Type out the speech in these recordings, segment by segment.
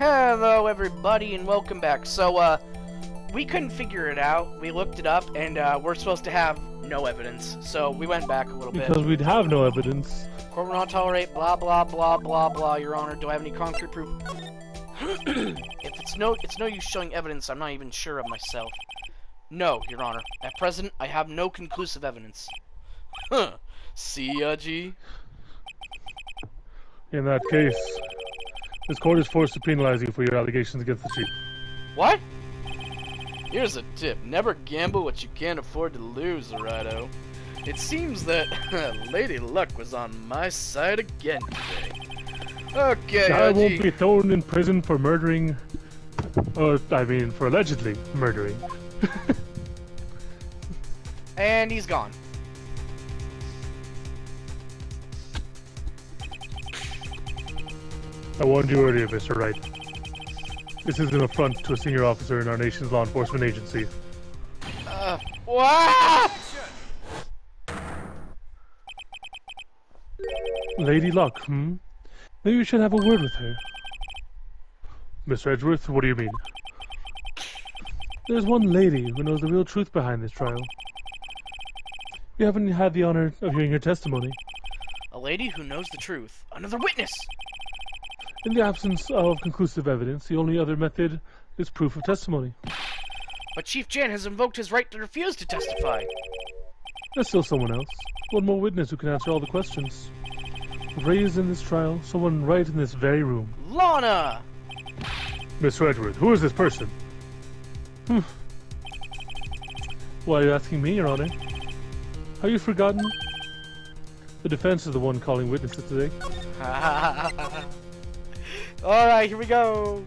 Hello everybody and welcome back. So, we couldn't figure it out. We looked it up and, we're supposed to have no evidence. So, we went back a little bit. Because we'd have no evidence. Court will not tolerate blah blah blah blah blah, Your Honor. Do I have any concrete proof? If it's no use showing evidence, I'm not even sure of myself. No, Your Honor. At present, I have no conclusive evidence. Huh. See ya, G? In that case, this court is forced to penalize you for your allegations against the chief. What? Here's a tip. Never gamble what you can't afford to lose, Wright. It seems that Lady Luck was on my side again today. Okay, I won't be thrown in prison for murdering... for allegedly murdering. And he's gone. I warned you earlier, Mr. Wright. This is an affront to a senior officer in our nation's law enforcement agency. What? Lady Luck, Maybe we should have a word with her. Mr. Edgeworth, what do you mean? There's one lady who knows the real truth behind this trial. We haven't had the honor of hearing her testimony. A lady who knows the truth. Another witness! In the absence of conclusive evidence, the only other method is proof of testimony. But Chief Jan has invoked his right to refuse to testify. There's still someone else. One more witness who can answer all the questions. Raised in this trial, someone right in this very room. Lana! Mr. Edgeworth, who is this person? Why are you asking me, Your Honor? Have you forgotten? The defense is the one calling witnesses today. Alright, here we go!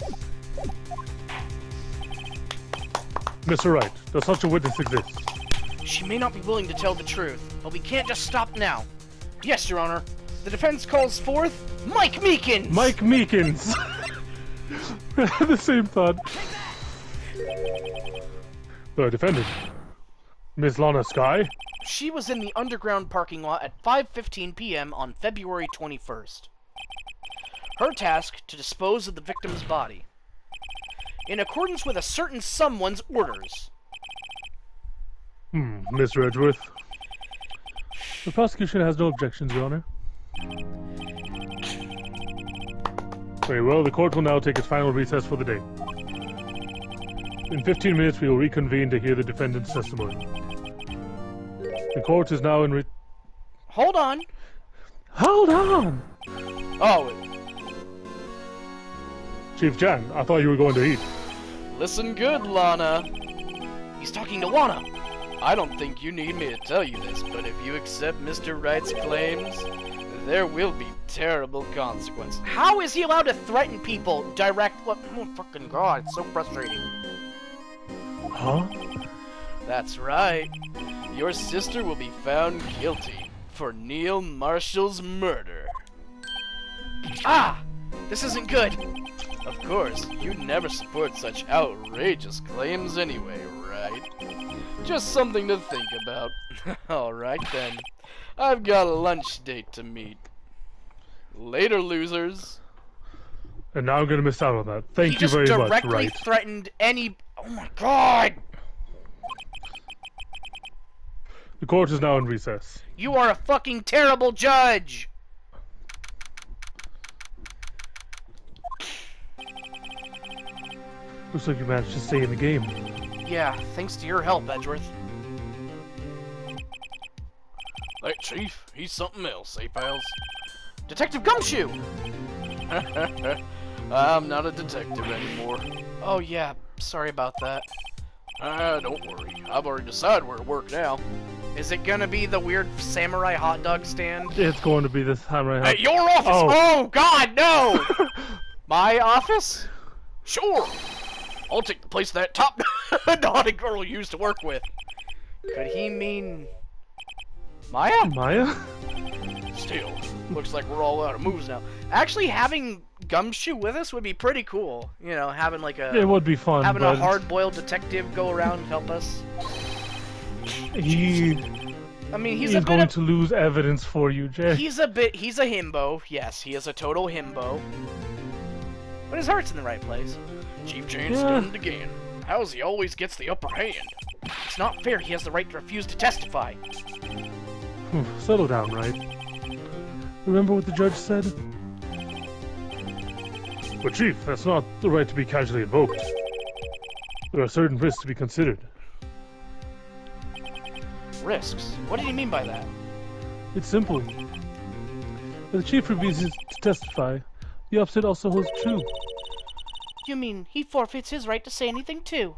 Mr. Wright, does such a witness exist? She may not be willing to tell the truth, but we can't just stop now. Yes, Your Honor. The defense calls forth Mike Meekins! Mike Meekins! I had the same thought. The defendant. Miss Lana Skye? She was in the underground parking lot at 5:15 p.m. on February 21st. Her task, to dispose of the victim's body. In accordance with a certain someone's orders. Mr. Edgeworth. The prosecution has no objections, Your Honor. Very well, the court will now take its final recess for the day. In 15 minutes, we will reconvene to hear the defendant's testimony. The court is now in Hold on! Hold on! Oh. Chief Jan, I thought you were going to eat. Listen good, Lana. He's talking to Lana. I don't think you need me to tell you this, but if you accept Mr. Wright's claims, there will be terrible consequences. How is he allowed to threaten people Oh, fucking God, it's so frustrating. Huh? That's right. Your sister will be found guilty for Neil Marshall's murder. Ah! This isn't good! Of course, you'd never support such outrageous claims anyway, right? Just something to think about. Alright then. I've got a lunch date to meet. Later, losers. And now I'm gonna miss out on that. Thank you very much, He just directly Wright. threatened any... Oh my God! The court is now in recess. You are a fucking terrible judge! Looks like you managed to stay in the game. Yeah, thanks to your help, Edgeworth. Hey, Chief, he's something else, eh, pals? Detective Gumshoe! I'm not a detective anymore. Oh yeah, sorry about that. Don't worry. I've already decided where to work now. Is it gonna be the weird samurai hot dog stand? It's going to be this samurai hot... Hey, your office! Oh God, no! My office? Sure! I'll take the place that top naughty girl used to work with. Could he mean... Maya? Maya? Still, looks like we're all out of moves now. Actually, having Gumshoe with us would be pretty cool. You know, having like a... It would be fun, having but... a hard-boiled detective go around and help us. I mean, he's going to lose evidence for you, Jay. He's a himbo. Yes, he is a total himbo. but his heart's in the right place. Chief Jan's done it again. How's he always gets the upper hand? It's not fair he has the right to refuse to testify. Settle down, Wright. Remember what the judge said? But Chief, that's not the right to be casually invoked. There are certain risks to be considered. Risks? What did he mean by that? It's simple. If the Chief refuses to testify, the opposite also holds true. You mean he forfeits his right to say anything too?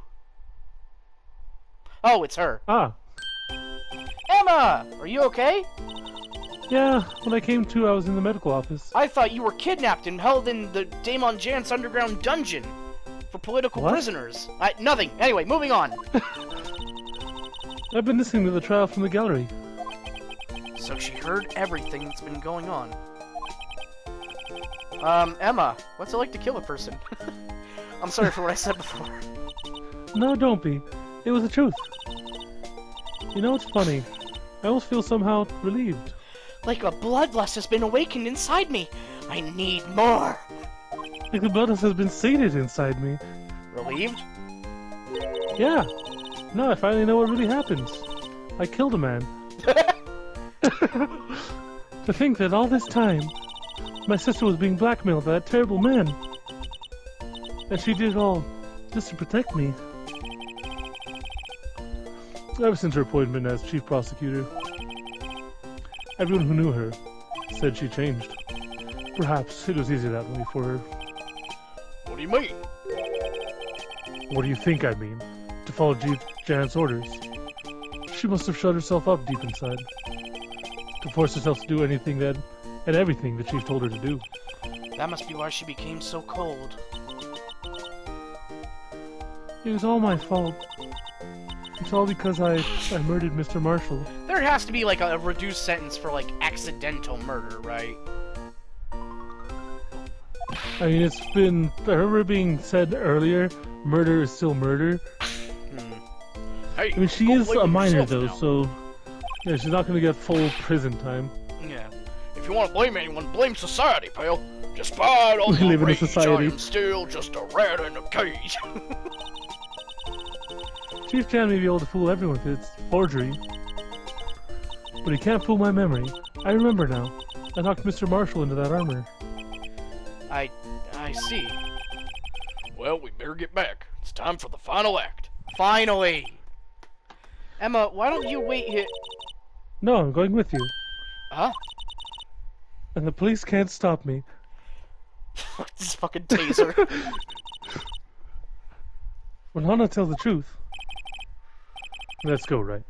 Oh, it's her. Ah. Emma! Are you okay? Yeah, when I came to, I was in the medical office. I thought you were kidnapped and held in the Damon Jan's underground dungeon for political prisoners. Nothing. Anyway, moving on. I've been listening to the trial from the gallery. So she heard everything that's been going on. Emma, what's it like to kill a person? I'm sorry for what I said before. No, don't be. It was the truth. You know, it's funny. I almost feel somehow relieved. Like a bloodlust has been awakened inside me. I need more. Like the bloodlust has been sated inside me. Relieved? Yeah. Now I finally know what really happens. I killed a man. To think that all this time, my sister was being blackmailed by that terrible man. And she did it all just to protect me. Ever since her appointment as chief prosecutor, everyone who knew her said she changed. Perhaps it was easier that way for her. What do you mean? What do you think I mean? To follow Jan's orders. She must have shut herself up deep inside. To force herself to do anything and everything the chief told her to do. That must be why she became so cold. It was all my fault. It's all because I murdered Mr. Marshall. There has to be like a reduced sentence for like accidental murder, right? I mean, it's been... I remember being said earlier, murder is still murder. Hey, I mean, she is a minor though, now. so... Yeah, she's not gonna get full prison time. Yeah. If you want to blame anyone, blame society, pal. Despite all We the live in a rage, I society. am still just a rat in a cage. Chief Jan may be able to fool everyone with its forgery. But he can't fool my memory. I remember now. I knocked Mr. Marshall into that armor. I see. Well, we better get back. It's time for the final act. Finally! Emma, why don't you wait here? No, I'm going with you. Huh? And the police can't stop me. This fucking taser. When Hana tells the truth. Let's go, Wright.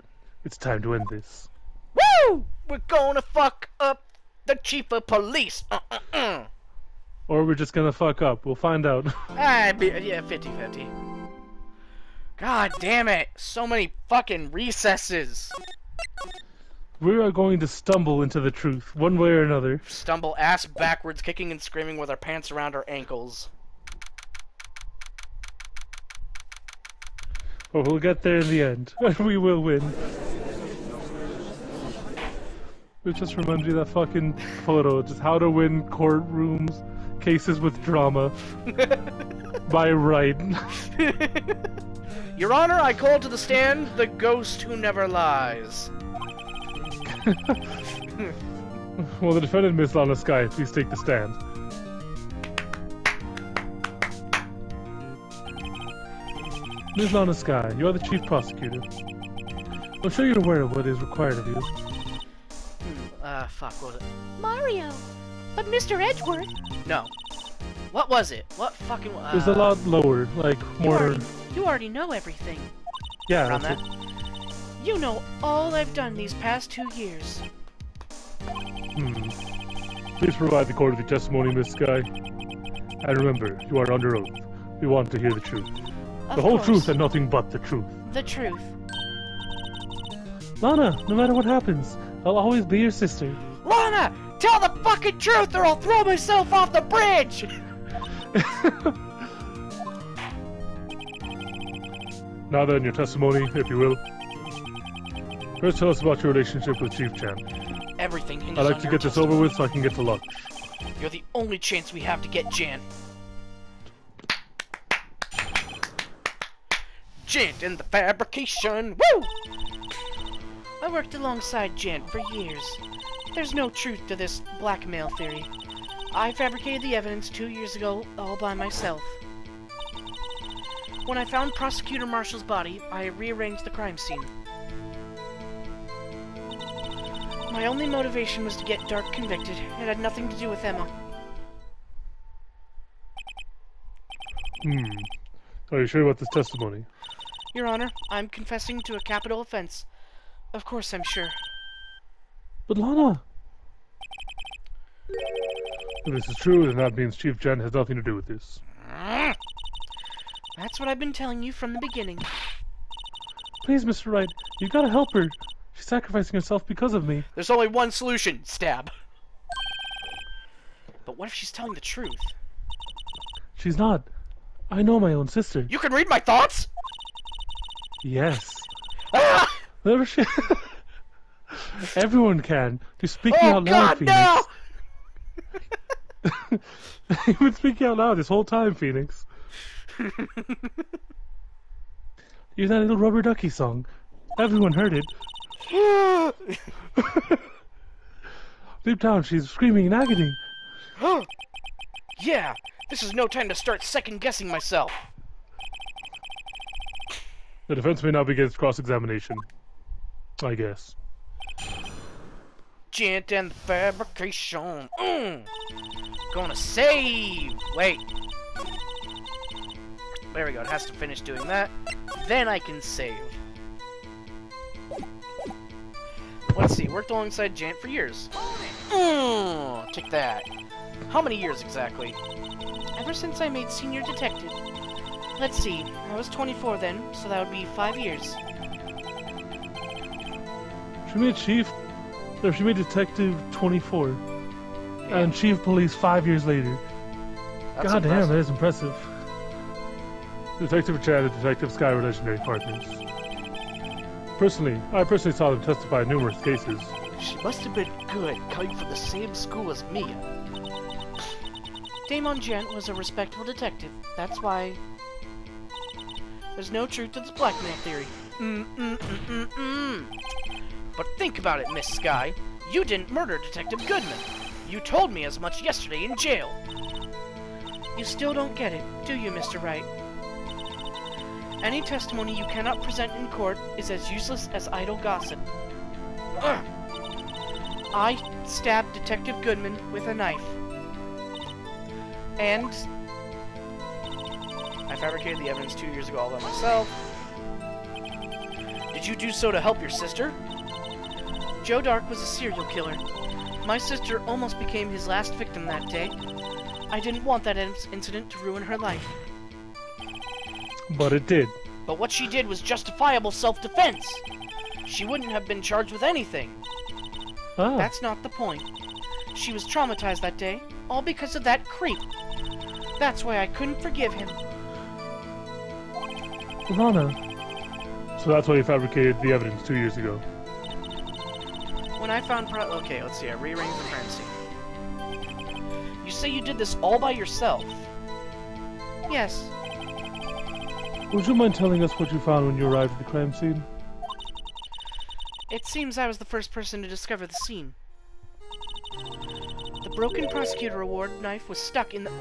It's time to end this. Woo! We're gonna fuck up the chief of police. Or we're just gonna fuck up. We'll find out. Yeah, 50-50. God damn it. So many fucking recesses. We are going to stumble into the truth, one way or another. Stumble ass backwards, kicking and screaming with our pants around our ankles. But we'll get there in the end. We will win. It just reminds me of that fucking photo. Just how to win courtrooms, cases with drama. By Wright. Your Honor, I call to the stand the ghost who never lies. Well, the defendant, Miss Lana Sky, please take the stand. Ms. Lana Sky, you are the chief prosecutor. I'm sure you're aware of what is required of you. Fuck, what was it? Mario! But Mr. Edgeworth! No. What was it? What fucking... It was a lot lower, like, more... You already know everything. Yeah, Around that's that? it. You know all I've done these past 2 years. Please provide the court with your testimony, Miss Sky. And remember, you are under oath. We want to hear the truth. Of The whole course. truth and nothing but the truth. The truth. Lana, no matter what happens, I'll always be your sister. Lana! Tell the fucking truth or I'll throw myself off the bridge! Now then, your testimony, if you will. First, tell us about your relationship with Chief Chan. Everything hinges I'd like on to your get this over with so I can get to lunch. You're the only chance we have to get Jan. Jant and the fabrication. Woo! I worked alongside Jan for years. There's no truth to this blackmail theory. I fabricated the evidence 2 years ago all by myself. When I found Prosecutor Marshall's body, I rearranged the crime scene. My only motivation was to get Dark convicted. It had nothing to do with Emma. Are you sure about this testimony? Your Honor, I'm confessing to a capital offense. Of course I'm sure. But Lana! If this is true, then that means Chief Jen has nothing to do with this. That's what I've been telling you from the beginning. Please, Mr. Wright, you've got to help her. She's sacrificing herself because of me. There's only one solution. Stab. But what if she's telling the truth? She's not. I know my own sister. You can read my thoughts? Yes. Ah! Never she... Everyone can. You're speaking out loud, Phoenix. No! You've been speaking out loud this whole time, Phoenix. You're that little rubber ducky song. Everyone heard it. Deep down, she's screaming in agony. Yeah, this is no time to start second-guessing myself. The defense may now begin its cross-examination. I guess. Jant and the fabrication. Gonna save. Wait. There we go. It has to finish doing that. Then I can save. Let's see. Worked alongside Jant for years. Take that. How many years exactly? Ever since I made senior detective. Let's see. I was 24 then, so that would be 5 years. She made Chief... No, she made Detective 24. Yeah. And Chief of Police 5 years later. That's God damn, impressive. that is impressive. Detective Chad and Detective Sky were legendary partners. I personally saw them testify in numerous cases. She must have been good, coming from the same school as me. Damon Gent was a respectable detective. That's why... There's no truth to this blackmail theory. But think about it, Miss Sky. You didn't murder Detective Goodman. You told me as much yesterday in jail. You still don't get it, do you, Mr. Wright? Any testimony you cannot present in court is as useless as idle gossip. I stabbed Detective Goodman with a knife. And I fabricated the evidence 2 years ago all by myself. Did you do so to help your sister? Joe Dark was a serial killer. My sister almost became his last victim that day. I didn't want that incident to ruin her life. But it did. But what she did was justifiable self-defense. She wouldn't have been charged with anything. Ah. That's not the point. She was traumatized that day, all because of that creep. That's why I couldn't forgive him. Lana. So that's why you fabricated the evidence 2 years ago. When I found Okay, let's see. I rearranged the crime scene. You say you did this all by yourself? Yes. Would you mind telling us what you found when you arrived at the crime scene? It seems I was the first person to discover the scene. The broken prosecutor award knife was stuck in the...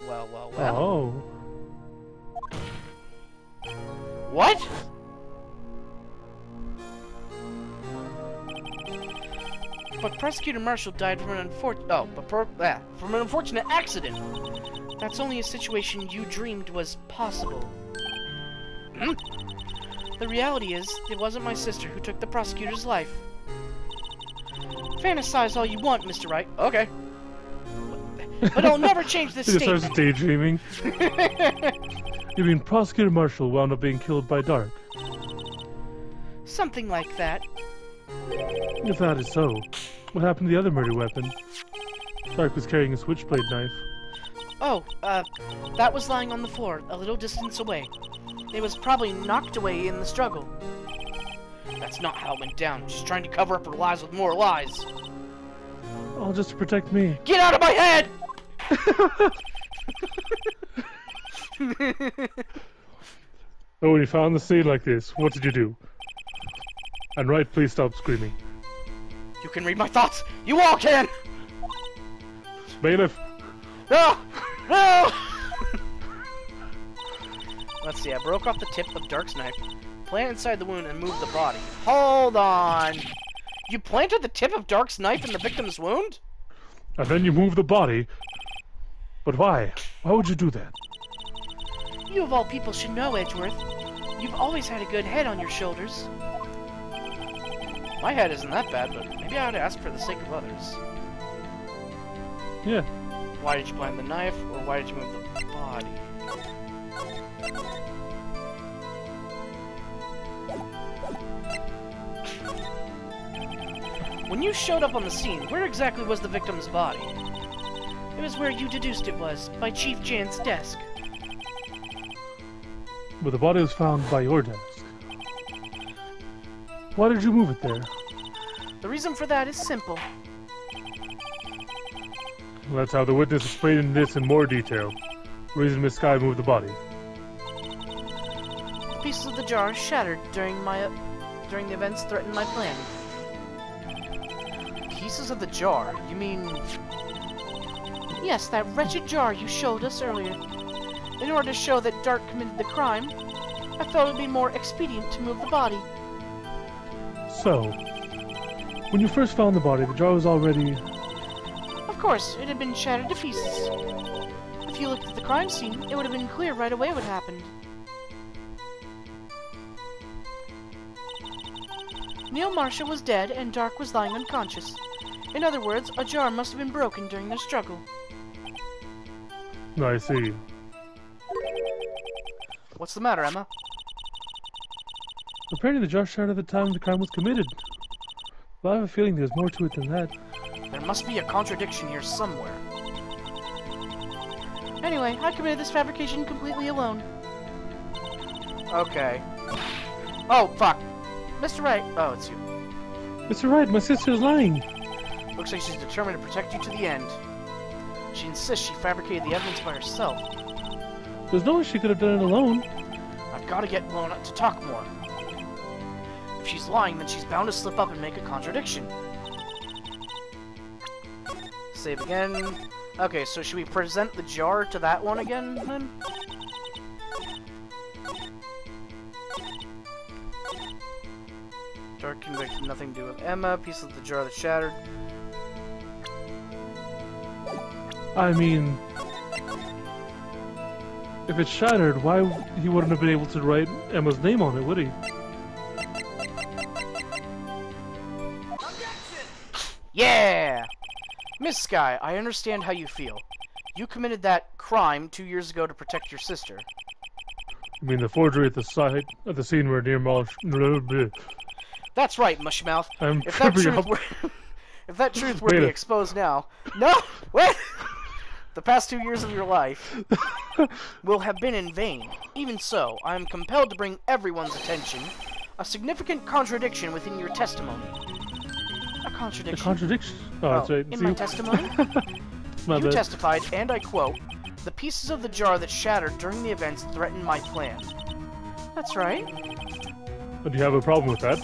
Well. Oh. What? But Prosecutor Marshall died from an unfortunate accident. That's only a situation you dreamed was possible. The reality is, it wasn't my sister who took the prosecutor's life. Fantasize all you want, Mr. Wright. Okay. But I'll never change this He just starts statement. daydreaming. You mean Prosecutor Marshall wound up being killed by Dark? Something like that. If that is so, what happened to the other murder weapon? Dark was carrying a switchblade knife. Oh, that was lying on the floor, a little distance away. It was probably knocked away in the struggle. That's not how it went down. She's trying to cover up her lies with more lies. All just to protect me. Get out of my head! Oh, when you found the scene like this, what did you do? And Wright, please stop screaming. You can read my thoughts! You all can! Bailiff! No! No! Let's see, I broke off the tip of Dark's knife, planted inside the wound, and moved the body. Hold on! You planted the tip of Dark's knife in the victim's wound? And then you moved the body? But why? Why would you do that? You of all people should know, Edgeworth. You've always had a good head on your shoulders. My head isn't that bad, but maybe I ought to ask for the sake of others. Yeah. Why did you plant the knife, or why did you move the body? When you showed up on the scene, where exactly was the victim's body? It was where you deduced it was, by Chief Jan's desk. But the body was found by your desk. Why did you move it there? The reason for that is simple. Well, that's how the witness explained this in more detail. The reason Miss Sky moved the body. The pieces of the jar shattered during the events threatened my plan. Pieces of the jar? You mean... Yes, that wretched jar you showed us earlier. In order to show that Dark committed the crime, I thought it would be more expedient to move the body. So, when you first found the body, the jar was already... Of course, it had been shattered to pieces. If you looked at the crime scene, it would have been clear right away what happened. Neil Marshall was dead and Dark was lying unconscious. In other words, a jar must have been broken during their struggle. I see. What's the matter, Emma? Apparently the jar shattered at the time the crime was committed. But I have a feeling there's more to it than that. There must be a contradiction here somewhere. Anyway, I committed this fabrication completely alone. Okay. Oh, fuck. Mr. Wright. Oh, it's you. Mr. Wright, my sister's lying. Looks like she's determined to protect you to the end. She insists she fabricated the evidence by herself. There's no way she could have done it alone. I've got to get Lona to talk more. If she's lying, then she's bound to slip up and make a contradiction. Save again. Okay, so should we present the jar to that one again, then? Dark convicted, nothing to do with Emma. Piece of the jar that shattered. I mean... if it's shattered, why he wouldn't have been able to write Emma's name on it, would he? Yeah! Miss Sky, I understand how you feel. You committed that crime 2 years ago to protect your sister. I mean the forgery at the site, at the scene where near Marsh... That's right, Mushmouth. If that truth were to be exposed now... No! What? The past 2 years of your life will have been in vain. Even so, I am compelled to bring everyone's attention a significant contradiction within your testimony. A contradiction? A contradiction? Oh, that's right. In my testimony? You testified, and I quote, "The pieces of the jar that shattered during the events threatened my plan." That's right. But do you have a problem with that?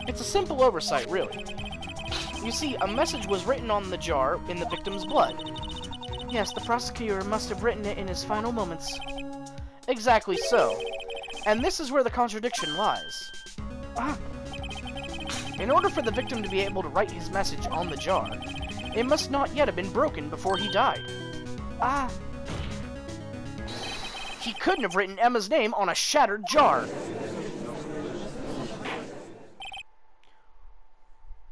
It's a simple oversight, really. You see, a message was written on the jar in the victim's blood. Yes, the prosecutor must have written it in his final moments. Exactly so. And this is where the contradiction lies. In order for the victim to be able to write his message on the jar, it must not yet have been broken before he died. He couldn't have written Emma's name on a shattered jar.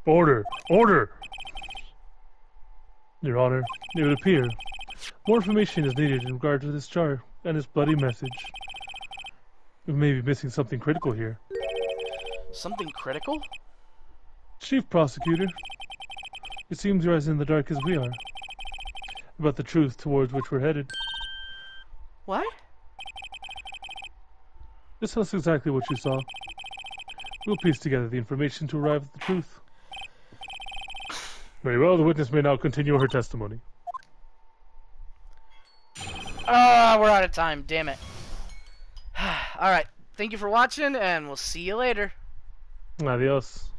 Order! Order! Your Honor, it would appear more information is needed in regard to this jar and its bloody message. We may be missing something critical here. Something critical? Chief Prosecutor, it seems you're as in the dark as we are about the truth towards which we're headed. What? Just tell us exactly what you saw. We'll piece together the information to arrive at the truth. Very well, the witness may now continue her testimony. Ah, we're out of time. Damn it. Alright. Thank you for watching, and we'll see you later. Adios.